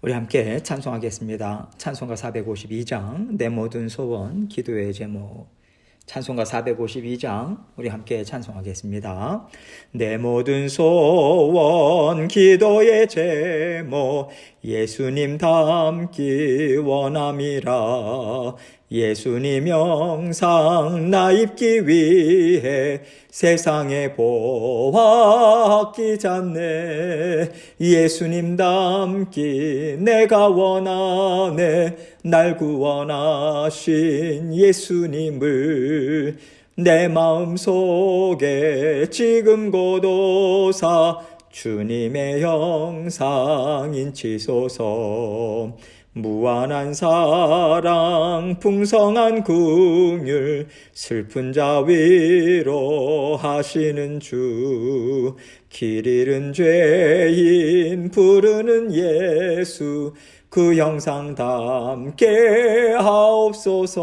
우리 함께 찬송하겠습니다. 찬송가 452장 내 모든 소원 기도의 제목. 찬송가 452장 우리 함께 찬송하겠습니다. 내 모든 소원 기도의 제목 예수님 닮기 원함이라. 예수님 영상 나 입기 위해 세상에 보았기 잖네. 예수님 닮기 내가 원하네. 날 구원하신 예수님을 내 마음속에 지금 고도사 주님의 형상 인치소서. 무한한 사랑 풍성한 긍휼 슬픈 자 위로 하시는 주. 길 잃은 죄인 부르는 예수 그 형상 닮게 하옵소서.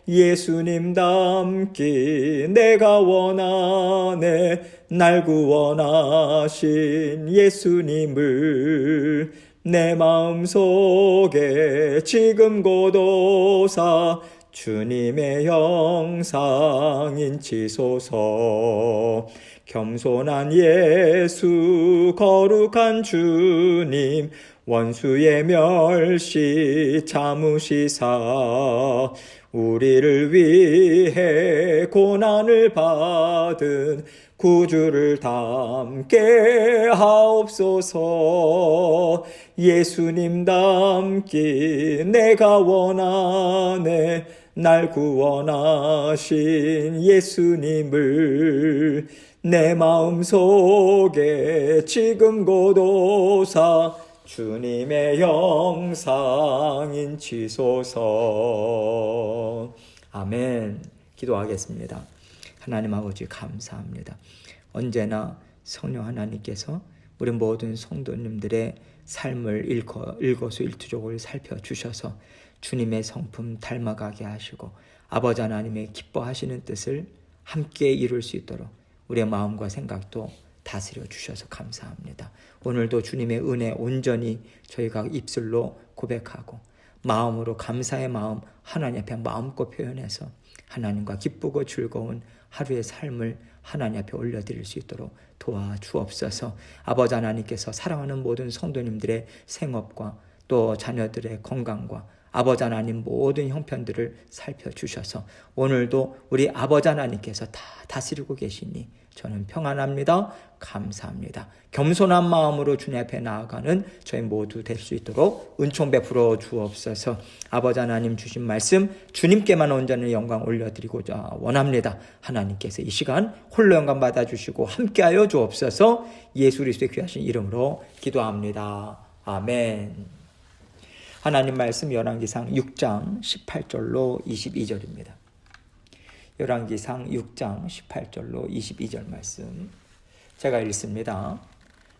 예수님 닮기 내가 원하네. 날 구원하신 예수님을 내 마음속에 지금 고도사 주님의 형상 인치소서. 겸손한 예수 거룩한 주님 원수의 멸시 참으시사 우리를 위해 고난을 받은 구주를 닮게 하옵소서. 예수님 닮기 내가 원하네. 날 구원하신 예수님을 내 마음속에 지금 고도사 주님의 형상 인치소서. 아멘. 기도하겠습니다. 하나님 아버지 감사합니다. 언제나 성령 하나님께서 우리 모든 성도님들의 삶을 일거수일투족을 살펴주셔서 주님의 성품 닮아가게 하시고 아버지 하나님의 기뻐하시는 뜻을 함께 이룰 수 있도록 우리의 마음과 생각도 다스려 주셔서 감사합니다. 오늘도 주님의 은혜 온전히 저희가 입술로 고백하고 마음으로 감사의 마음 하나님 앞에 마음껏 표현해서 하나님과 기쁘고 즐거운 하루의 삶을 하나님 앞에 올려드릴 수 있도록 도와주옵소서. 아버지 하나님께서 사랑하는 모든 성도님들의 생업과 또 자녀들의 건강과 아버지 하나님 모든 형편들을 살펴주셔서 오늘도 우리 아버지 하나님께서 다 다스리고 계시니 저는 평안합니다. 감사합니다. 겸손한 마음으로 주님 앞에 나아가는 저희 모두 될 수 있도록 은총 베풀어 주옵소서. 아버지 하나님 주신 말씀 주님께만 온전히 영광 올려드리고자 원합니다. 하나님께서 이 시간 홀로 영광 받아주시고 함께하여 주옵소서. 예수 그리스도의 귀하신 이름으로 기도합니다. 아멘. 하나님 말씀 열왕기상 6장 18절로 22절입니다. 열왕기상 6장 18절로 22절 말씀 제가 읽습니다.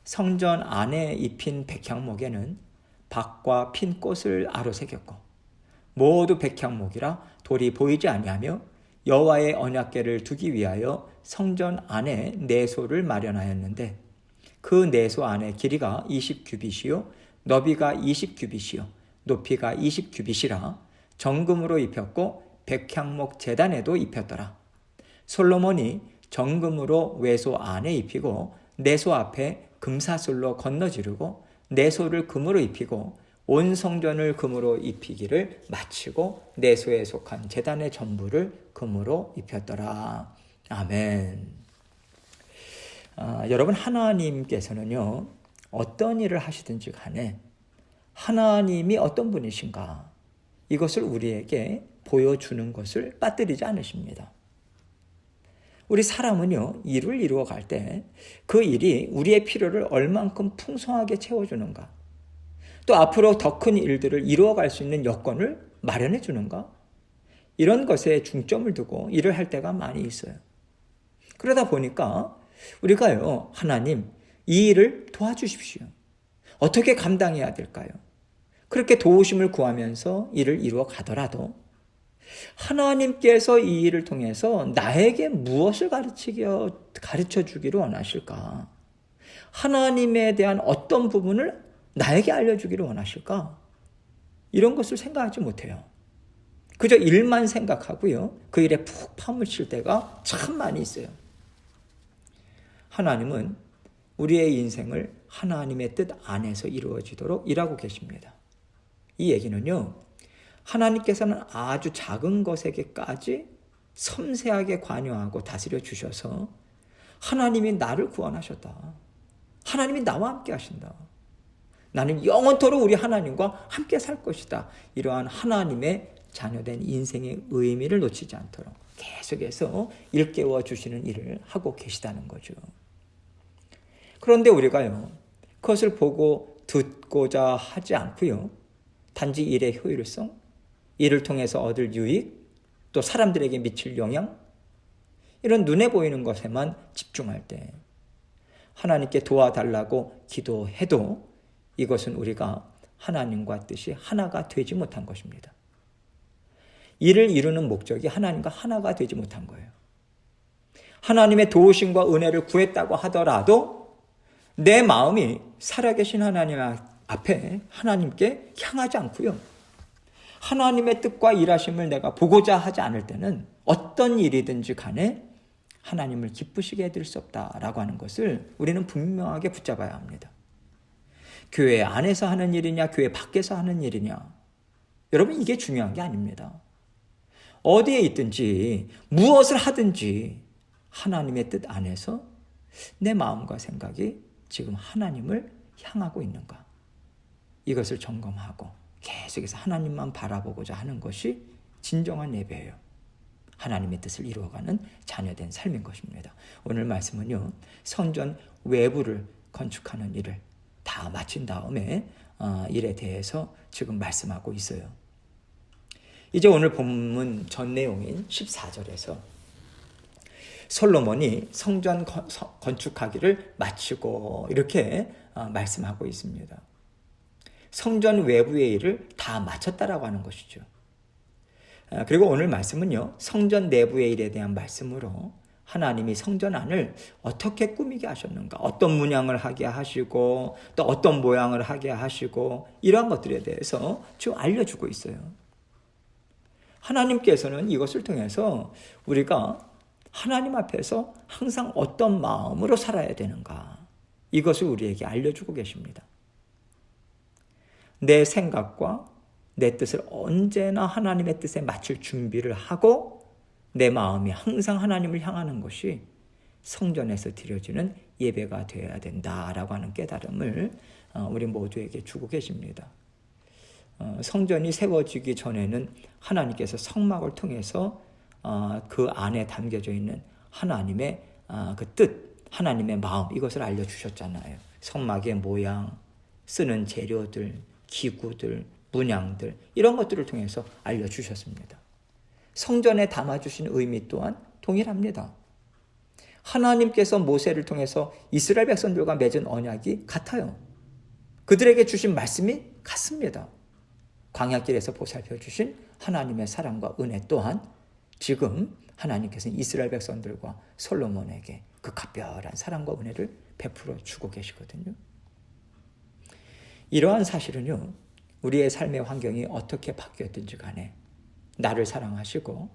성전 안에 입힌 백향목에는 박과 핀 꽃을 아로새겼고 모두 백향목이라 돌이 보이지 아니하며 여호와의 언약궤를 두기 위하여 성전 안에 내소를 마련하였는데 그 내소 안에 길이가 20규빗이요 너비가 20규빗이요 높이가 20규빗이라 정금으로 입혔고 백향목 제단에도 입혔더라. 솔로몬이 정금으로 외소 안에 입히고 내소 앞에 금사슬로 건너지르고 내소를 금으로 입히고 온 성전을 금으로 입히기를 마치고 내소에 속한 제단의 전부를 금으로 입혔더라. 아멘. 여러분 하나님께서는요 어떤 일을 하시든지 간에 하나님이 어떤 분이신가 이것을 우리에게 보여주는 것을 빠뜨리지 않으십니다. 우리 사람은요 일을 이루어 갈 때 그 일이 우리의 필요를 얼만큼 풍성하게 채워주는가 또 앞으로 더 큰 일들을 이루어 갈 수 있는 여건을 마련해 주는가 이런 것에 중점을 두고 일을 할 때가 많이 있어요. 그러다 보니까 우리가요 하나님 이 일을 도와주십시오. 어떻게 감당해야 될까요? 그렇게 도우심을 구하면서 일을 이루어 가더라도 하나님께서 이 일을 통해서 나에게 무엇을 가르쳐 주기를 원하실까? 하나님에 대한 어떤 부분을 나에게 알려주기를 원하실까? 이런 것을 생각하지 못해요. 그저 일만 생각하고요. 그 일에 푹 파묻힐 때가 참 많이 있어요. 하나님은 우리의 인생을 하나님의 뜻 안에서 이루어지도록 일하고 계십니다. 이 얘기는요, 하나님께서는 아주 작은 것에게까지 섬세하게 관여하고 다스려 주셔서 하나님이 나를 구원하셨다. 하나님이 나와 함께 하신다. 나는 영원토록 우리 하나님과 함께 살 것이다. 이러한 하나님의 자녀된 인생의 의미를 놓치지 않도록 계속해서 일깨워 주시는 일을 하고 계시다는 거죠. 그런데 우리가요, 그것을 보고 듣고자 하지 않고요, 단지 일의 효율성, 일을 통해서 얻을 유익, 또 사람들에게 미칠 영향, 이런 눈에 보이는 것에만 집중할 때 하나님께 도와달라고 기도해도 이것은 우리가 하나님과 뜻이 하나가 되지 못한 것입니다. 이를 이루는 목적이 하나님과 하나가 되지 못한 거예요. 하나님의 도우심과 은혜를 구했다고 하더라도 내 마음이 살아계신 하나님 앞에 하나님께 향하지 않고요, 하나님의 뜻과 일하심을 내가 보고자 하지 않을 때는 어떤 일이든지 간에 하나님을 기쁘시게 해드릴 수 없다라고 하는 것을 우리는 분명하게 붙잡아야 합니다. 교회 안에서 하는 일이냐, 교회 밖에서 하는 일이냐, 여러분, 이게 중요한 게 아닙니다. 어디에 있든지 무엇을 하든지 하나님의 뜻 안에서 내 마음과 생각이 지금 하나님을 향하고 있는가, 이것을 점검하고 계속해서 하나님만 바라보고자 하는 것이 진정한 예배예요. 하나님의 뜻을 이루어가는 자녀된 삶인 것입니다. 오늘 말씀은요, 성전 외부를 건축하는 일을 다 마친 다음에 일에 대해서 지금 말씀하고 있어요. 이제 오늘 본문 전 내용인 14절에서 솔로몬이 성전 건축하기를 마치고 이렇게 말씀하고 있습니다. 성전 외부의 일을 다 마쳤다라고 하는 것이죠. 그리고 오늘 말씀은요, 성전 내부의 일에 대한 말씀으로 하나님이 성전 안을 어떻게 꾸미게 하셨는가, 어떤 문양을 하게 하시고 또 어떤 모양을 하게 하시고 이러한 것들에 대해서 지금 알려주고 있어요. 하나님께서는 이것을 통해서 우리가 하나님 앞에서 항상 어떤 마음으로 살아야 되는가, 이것을 우리에게 알려주고 계십니다. 내 생각과 내 뜻을 언제나 하나님의 뜻에 맞출 준비를 하고 내 마음이 항상 하나님을 향하는 것이 성전에서 드려지는 예배가 되어야 된다라고 하는 깨달음을 우리 모두에게 주고 계십니다. 성전이 세워지기 전에는 하나님께서 성막을 통해서 그 안에 담겨져 있는 하나님의 그 뜻, 하나님의 마음, 이것을 알려주셨잖아요. 성막의 모양, 쓰는 재료들, 기구들, 문양들, 이런 것들을 통해서 알려주셨습니다. 성전에 담아주신 의미 또한 동일합니다. 하나님께서 모세를 통해서 이스라엘 백성들과 맺은 언약이 같아요. 그들에게 주신 말씀이 같습니다. 광야길에서 보살펴 주신 하나님의 사랑과 은혜 또한 지금 하나님께서는 이스라엘 백성들과 솔로몬에게 그 각별한 사랑과 은혜를 베풀어 주고 계시거든요. 이러한 사실은요, 우리의 삶의 환경이 어떻게 바뀌었든지 간에 나를 사랑하시고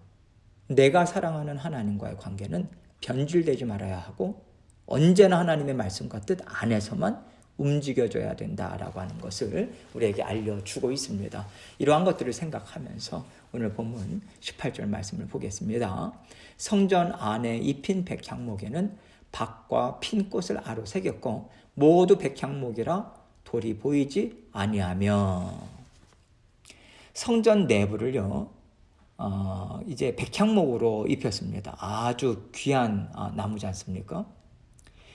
내가 사랑하는 하나님과의 관계는 변질되지 말아야 하고 언제나 하나님의 말씀과 뜻 안에서만 움직여줘야 된다라고 하는 것을 우리에게 알려주고 있습니다. 이러한 것들을 생각하면서 오늘 본문 18절 말씀을 보겠습니다. 성전 안에 입힌 백향목에는 박과 핀 꽃을 아로 새겼고 모두 백향목이라 돌이 보이지 아니하며, 성전 내부를요, 이제 백향목으로 입혔습니다. 아주 귀한 나무지 않습니까?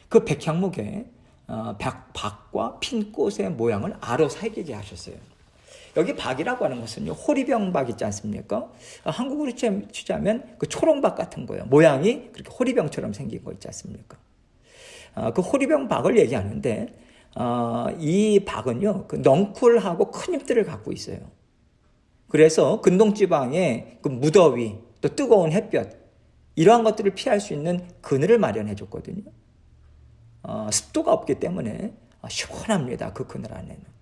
그 백향목에 박과 핀 꽃의 모양을 아로 새기게 하셨어요. 여기 박이라고 하는 것은요, 호리병박 있지 않습니까? 한국으로 치자면 그 초롱박 같은 거예요. 모양이 그렇게 호리병처럼 생긴 거 있지 않습니까? 그 호리병박을 얘기하는데 이 박은요, 그 넝쿨하고 큰 잎들을 갖고 있어요. 그래서 근동지방에 그 무더위, 또 뜨거운 햇볕, 이러한 것들을 피할 수 있는 그늘을 마련해 줬거든요. 습도가 없기 때문에 시원합니다. 그 그늘 안에는.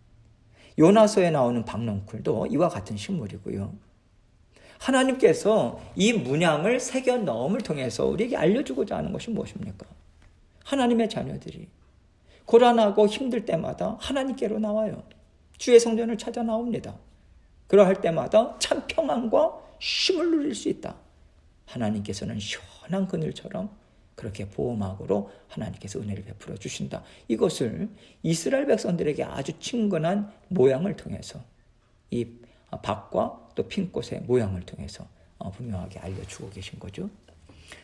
요나서에 나오는 박넝쿨도 이와 같은 식물이고요. 하나님께서 이 문양을 새겨 넣음을 통해서 우리에게 알려주고자 하는 것이 무엇입니까? 하나님의 자녀들이 고난하고 힘들 때마다 하나님께로 나와요. 주의 성전을 찾아 나옵니다. 그러할 때마다 참 평안과 쉼을 누릴 수 있다. 하나님께서는 시원한 그늘처럼 그렇게 보호막으로 하나님께서 은혜를 베풀어 주신다. 이것을 이스라엘 백성들에게 아주 친근한 모양을 통해서 이 박과 또 핀꽃의 모양을 통해서 분명하게 알려주고 계신 거죠.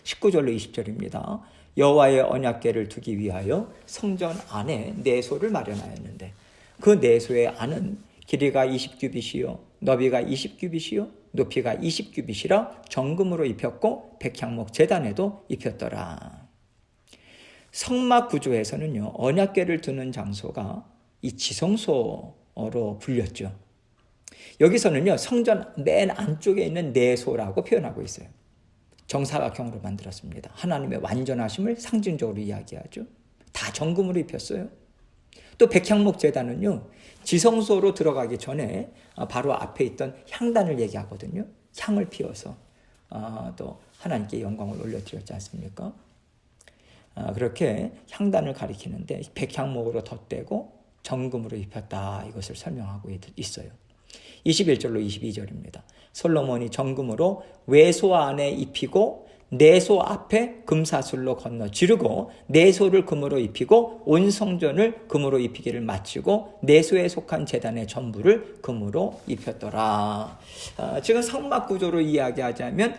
19절로 20절입니다. 여호와의 언약궤를 두기 위하여 성전 안에 내소를 마련하였는데 그 내소의 안은 길이가 20규빗이요 너비가 20규빗이요 높이가 20규빗이라 정금으로 입혔고 백향목 제단에도 입혔더라. 성막 구조에서는요 언약궤를 두는 장소가 이 지성소로 불렸죠. 여기서는요 성전 맨 안쪽에 있는 내소라고 표현하고 있어요. 정사각형으로 만들었습니다. 하나님의 완전하심을 상징적으로 이야기하죠. 다 정금으로 입혔어요. 또 백향목 제단은요 지성소로 들어가기 전에 바로 앞에 있던 향단을 얘기하거든요. 향을 피워서 또 하나님께 영광을 올려드렸지 않습니까? 그렇게 향단을 가리키는데 백향목으로 덧대고 정금으로 입혔다, 이것을 설명하고 있어요. 21절로 22절입니다. 솔로몬이 정금으로 외소 안에 입히고 내소 앞에 금사슬로 건너 지르고 내소를 금으로 입히고 온 성전을 금으로 입히기를 마치고 내소에 속한 제단의 전부를 금으로 입혔더라. 지금 성막 구조로 이야기하자면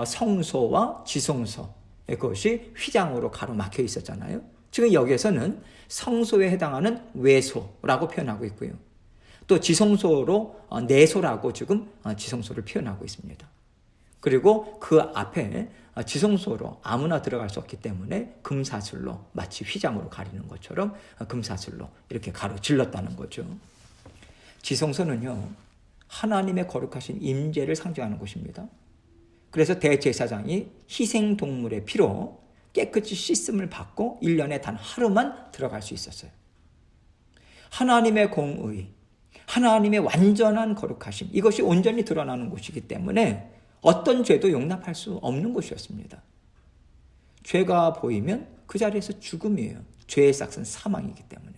성소와 지성소, 그것이 휘장으로 가로막혀 있었잖아요. 지금 여기에서는 성소에 해당하는 외소라고 표현하고 있고요. 또 지성소로 내소라고 지금 지성소를 표현하고 있습니다. 그리고 그 앞에 지성소로 아무나 들어갈 수 없기 때문에 금사슬로 마치 휘장으로 가리는 것처럼 금사슬로 이렇게 가로질렀다는 거죠. 지성소는요 하나님의 거룩하신 임재를 상징하는 곳입니다. 그래서 대제사장이 희생동물의 피로 깨끗이 씻음을 받고 1년에 단 하루만 들어갈 수 있었어요. 하나님의 공의, 하나님의 완전한 거룩하심, 이것이 온전히 드러나는 곳이기 때문에 어떤 죄도 용납할 수 없는 곳이었습니다. 죄가 보이면 그 자리에서 죽음이에요. 죄의 삭은 사망이기 때문에.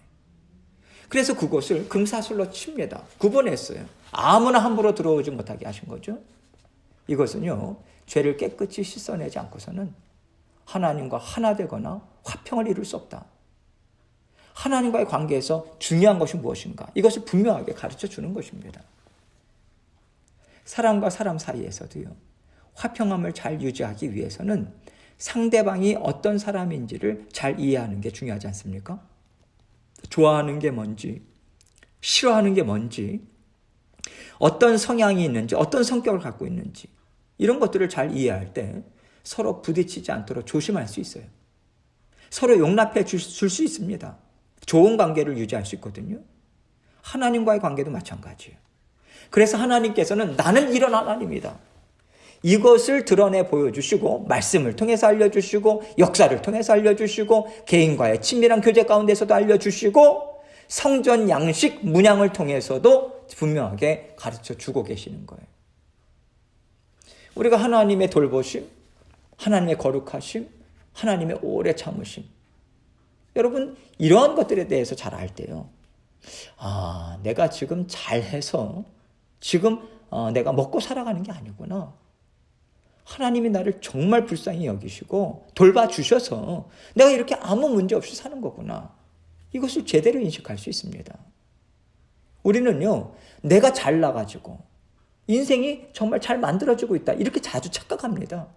그래서 그곳을 금사슬로 칩니다. 구분했어요. 아무나 함부로 들어오지 못하게 하신 거죠. 이것은요 죄를 깨끗이 씻어내지 않고서는 하나님과 하나 되거나 화평을 이룰 수 없다. 하나님과의 관계에서 중요한 것이 무엇인가, 이것을 분명하게 가르쳐 주는 것입니다. 사람과 사람 사이에서도요 화평함을 잘 유지하기 위해서는 상대방이 어떤 사람인지를 잘 이해하는 게 중요하지 않습니까? 좋아하는 게 뭔지, 싫어하는 게 뭔지, 어떤 성향이 있는지, 어떤 성격을 갖고 있는지, 이런 것들을 잘 이해할 때 서로 부딪히지 않도록 조심할 수 있어요. 서로 용납해 줄 수 있습니다. 좋은 관계를 유지할 수 있거든요. 하나님과의 관계도 마찬가지예요. 그래서 하나님께서는 나는 이런 하나님이다, 이것을 드러내 보여주시고 말씀을 통해서 알려주시고 역사를 통해서 알려주시고 개인과의 친밀한 교제 가운데서도 알려주시고 성전 양식 문양을 통해서도 분명하게 가르쳐주고 계시는 거예요. 우리가 하나님의 돌보심, 하나님의 거룩하심, 하나님의 오래 참으심, 여러분 이러한 것들에 대해서 잘 알 때요 내가 지금 잘해서 지금 내가 먹고 살아가는 게 아니구나, 하나님이 나를 정말 불쌍히 여기시고 돌봐주셔서 내가 이렇게 아무 문제 없이 사는 거구나, 이것을 제대로 인식할 수 있습니다. 우리는요 내가 잘나가지고 인생이 정말 잘 만들어지고 있다, 이렇게 자주 착각합니다.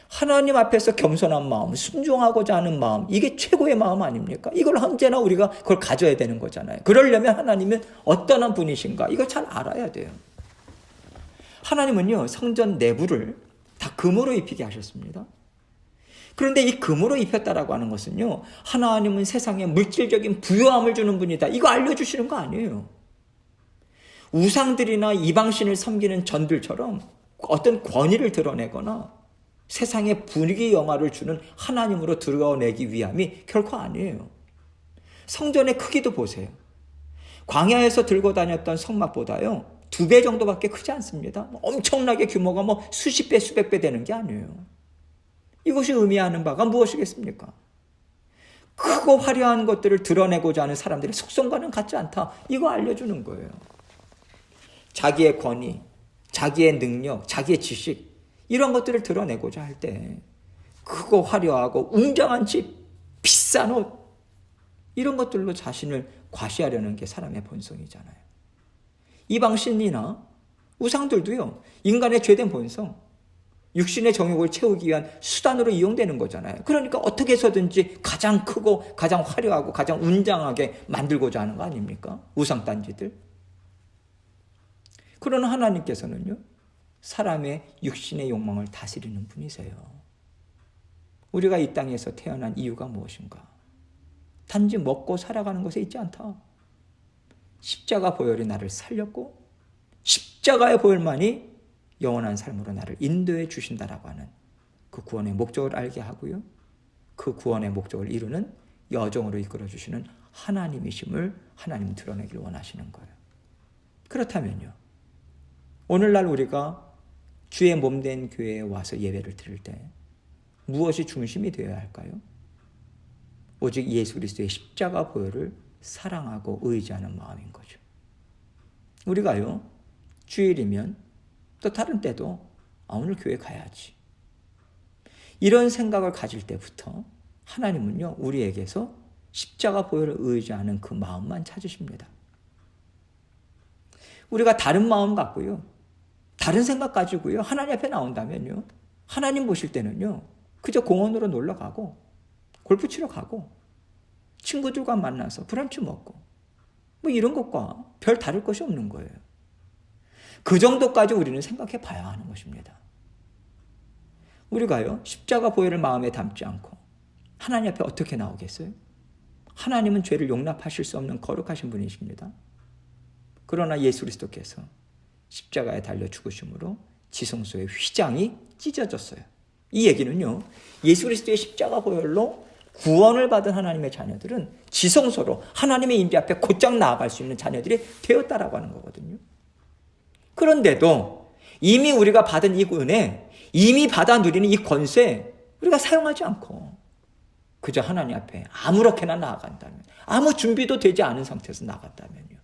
하나님 앞에서 겸손한 마음, 순종하고자 하는 마음, 이게 최고의 마음 아닙니까? 이걸 언제나 우리가 그걸 가져야 되는 거잖아요. 그러려면 하나님은 어떠한 분이신가, 이걸 잘 알아야 돼요. 하나님은요 성전 내부를 다 금으로 입히게 하셨습니다. 그런데 이 금으로 입혔다라고 하는 것은요 하나님은 세상에 물질적인 부유함을 주는 분이다, 이거 알려주시는 거 아니에요. 우상들이나 이방신을 섬기는 전들처럼 어떤 권위를 드러내거나 세상에 분위기 영화를 주는 하나님으로 드러내기 위함이 결코 아니에요. 성전의 크기도 보세요. 광야에서 들고 다녔던 성막보다요 2배 정도밖에 크지 않습니다. 엄청나게 규모가 수십 배 수백 배 되는 게 아니에요. 이것이 의미하는 바가 무엇이겠습니까? 크고 화려한 것들을 드러내고자 하는 사람들의 속성과는 같지 않다. 이거 알려주는 거예요. 자기의 권위, 자기의 능력, 자기의 지식 이런 것들을 드러내고자 할 때 크고 화려하고 웅장한 집, 비싼 옷 이런 것들로 자신을 과시하려는 게 사람의 본성이잖아요. 이방신이나 우상들도요. 인간의 죄된 본성, 육신의 정욕을 채우기 위한 수단으로 이용되는 거잖아요. 그러니까 어떻게 해서든지 가장 크고 가장 화려하고 가장 웅장하게 만들고자 하는 거 아닙니까? 우상단지들. 그러나 하나님께서는요. 사람의 육신의 욕망을 다스리는 분이세요. 우리가 이 땅에서 태어난 이유가 무엇인가? 단지 먹고 살아가는 것에 있지 않다. 십자가 보혈이 나를 살렸고 십자가의 보혈만이 영원한 삶으로 나를 인도해 주신다라고 하는 그 구원의 목적을 알게 하고요. 그 구원의 목적을 이루는 여정으로 이끌어 주시는 하나님이심을 하나님 드러내길 원하시는 거예요. 그렇다면요. 오늘날 우리가 주의 몸된 교회에 와서 예배를 드릴 때 무엇이 중심이 되어야 할까요? 오직 예수 그리스도의 십자가 보혈을 사랑하고 의지하는 마음인 거죠. 우리가요. 주일이면 또 다른 때도 오늘 교회 가야지. 이런 생각을 가질 때부터 하나님은요. 우리에게서 십자가 보혈을 의지하는 그 마음만 찾으십니다. 우리가 다른 마음 갖고요. 다른 생각 가지고요. 하나님 앞에 나온다면요. 하나님 보실 때는요. 그저 공원으로 놀러 가고 골프 치러 가고 친구들과 만나서 브런치 먹고 이런 것과 별 다를 것이 없는 거예요. 그 정도까지 우리는 생각해 봐야 하는 것입니다. 우리가요. 십자가 보혈을 마음에 담지 않고 하나님 앞에 어떻게 나오겠어요? 하나님은 죄를 용납하실 수 없는 거룩하신 분이십니다. 그러나 예수 그리스도께서 십자가에 달려 죽으심으로 지성소의 휘장이 찢어졌어요. 이 얘기는요. 예수 그리스도의 십자가 보혈로 구원을 받은 하나님의 자녀들은 지성소로 하나님의 임재 앞에 곧장 나아갈 수 있는 자녀들이 되었다라고 하는 거거든요. 그런데도 이미 우리가 받은 이 은혜, 이미 받아 누리는 이 권세 우리가 사용하지 않고 그저 하나님 앞에 아무렇게나 나아간다면, 아무 준비도 되지 않은 상태에서 나갔다면요.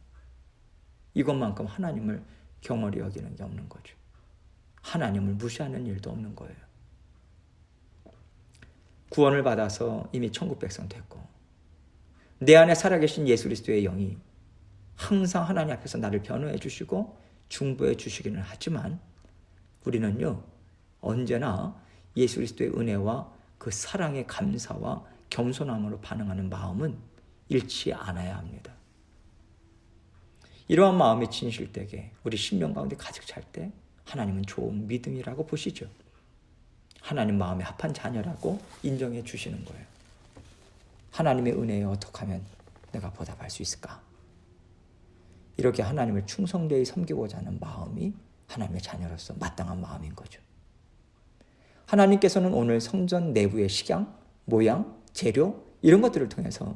이것만큼 하나님을 경홀히 여기는 게 없는 거죠. 하나님을 무시하는 일도 없는 거예요. 구원을 받아서 이미 천국 백성 됐고 내 안에 살아계신 예수 그리스도의 영이 항상 하나님 앞에서 나를 변호해 주시고 중보해 주시기는 하지만 우리는요. 언제나 예수 그리스도의 은혜와 그 사랑의 감사와 겸손함으로 반응하는 마음은 잃지 않아야 합니다. 이러한 마음이 진실되게 우리 심령 가운데 가득 찰 때 하나님은 좋은 믿음이라고 보시죠. 하나님 마음에 합한 자녀라고 인정해 주시는 거예요. 하나님의 은혜에 어떻게 하면 내가 보답할 수 있을까? 이렇게 하나님을 충성되이 섬기고자 하는 마음이 하나님의 자녀로서 마땅한 마음인 거죠. 하나님께서는 오늘 성전 내부의 식양, 모양, 재료 이런 것들을 통해서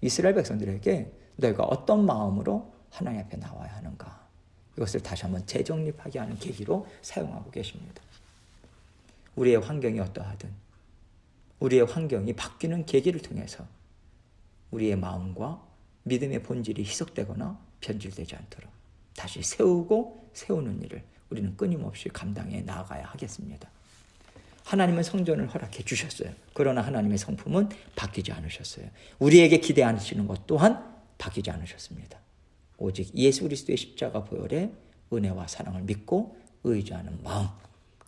이스라엘 백성들에게 너희가 어떤 마음으로 하나님 앞에 나와야 하는가 이것을 다시 한번 재정립하게 하는 계기로 사용하고 계십니다. 우리의 환경이 어떠하든 우리의 환경이 바뀌는 계기를 통해서 우리의 마음과 믿음의 본질이 희석되거나 변질되지 않도록 다시 세우고 세우는 일을 우리는 끊임없이 감당해 나아가야 하겠습니다. 하나님은 성전을 허락해 주셨어요. 그러나 하나님의 성품은 바뀌지 않으셨어요. 우리에게 기대하시는 것 또한 바뀌지 않으셨습니다. 오직 예수 그리스도의 십자가 보혈의 은혜와 사랑을 믿고 의지하는 마음,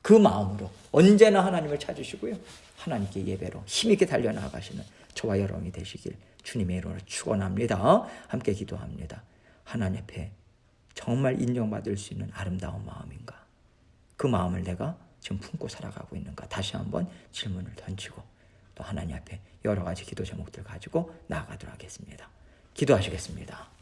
그 마음으로 언제나 하나님을 찾으시고요. 하나님께 예배로 힘있게 달려나가시는 저와 여러분이 되시길 주님의 이름으로 축원합니다. 함께 기도합니다. 하나님 앞에 정말 인정받을 수 있는 아름다운 마음인가? 그 마음을 내가 지금 품고 살아가고 있는가? 다시 한번 질문을 던지고 또 하나님 앞에 여러 가지 기도 제목들 가지고 나아가도록 하겠습니다. 기도하시겠습니다.